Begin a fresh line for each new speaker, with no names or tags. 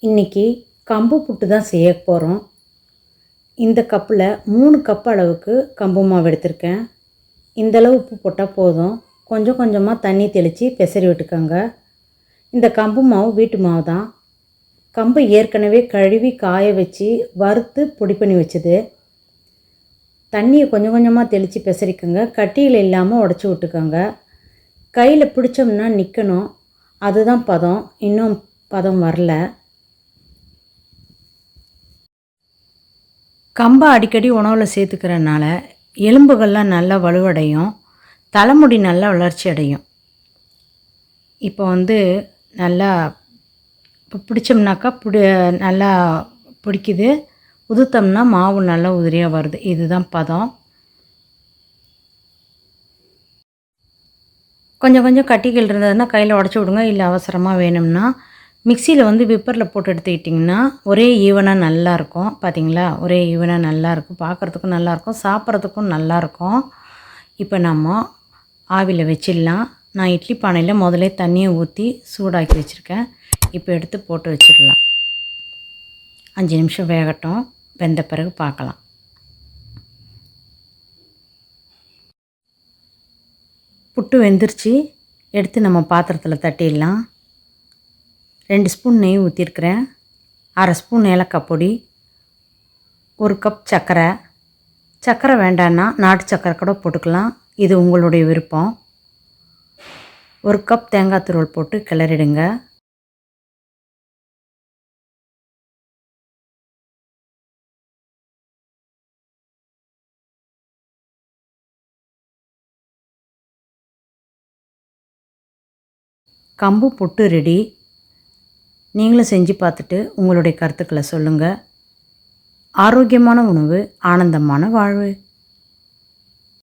இன்றைக்கி கம்பு புட்டு தான் செய்ய போகிறோம். இந்த கப்பில் 3 கப் அளவுக்கு கம்பு மாவு எடுத்திருக்கேன். இந்தளவு உப்பு போட்டால் போதும். கொஞ்சம் கொஞ்சமாக தண்ணி தெளித்து பெசரி விட்டுக்கோங்க. இந்த கம்பு மாவு வீட்டு மாவு தான். கம்பு ஏற்கனவே கழுவி காய வச்சு வறுத்து பொடி பண்ணி வச்சது. தண்ணியை கொஞ்சம் கொஞ்சமாக தெளித்து பெசரிக்கோங்க. கட்டியில் இல்லாமல் உடச்சி விட்டுக்கோங்க. கையில் பிடிச்சோம்னா நிற்கணும். அதுதான் பதம். இன்னும் பதம் வரல. கம்பை அடிக்கடி உணவில் சேர்த்துக்கிறனால எலும்புகள்லாம் நல்லா வலுவடையும், தலைமுடி நல்லா வளர்ச்சி அடையும். இப்போ நல்லா பிடிச்சோம்னாக்கா நல்லா பிடிக்குது. உதுத்தோம்னா மாவு நல்லா உதிரியாக வருது. இதுதான் பதம். கொஞ்சம் கொஞ்சம் கட்டிகள் இருந்ததுன்னா கையில் உடச்சி விடுங்க. இல்லை அவசரமாக வேணும்னா மிக்சியில் விப்பரில் போட்டு எடுத்துக்கிட்டிங்கன்னா ஒரே ஈவனாக நல்லாயிருக்கும். பார்த்திங்களா, ஒரே ஈவனாக நல்லாயிருக்கும். பார்க்குறதுக்கும் நல்லாயிருக்கும், சாப்பிட்றதுக்கும் நல்லாயிருக்கும். இப்போ நம்ம ஆவியில் வச்சிடலாம். நான் இட்லி பானையில் முதலே தண்ணியை ஊற்றி சூடாக்கி வச்சுருக்கேன். இப்போ எடுத்து போட்டு வச்சிடலாம். 5 நிமிஷம் வேகட்டும். வெந்த பிறகு பார்க்கலாம். புட்டு வெந்துருச்சு. எடுத்து நம்ம பாத்திரத்தில் தட்டிடலாம். 2 ஸ்பூன் நெய் ஊற்றிருக்கிறேன். 1/2 ஸ்பூன் ஏலக்காய் பொடி, 1 கப் சர்க்கரை. சர்க்கரை வேண்டான்னா நாட்டு சர்க்கரை கூட போட்டுக்கலாம். இது உங்களுடைய விருப்பம். 1 கப் தேங்காய் துருவல் போட்டு கிளறிடுங்க. கம்பு புட்டு ரெடி. நீங்களும் செஞ்சு பார்த்துட்டு உங்களுடைய கருத்துக்களை சொல்லுங்கள். ஆரோக்கியமான உணவு, ஆனந்தமான வாழ்வு.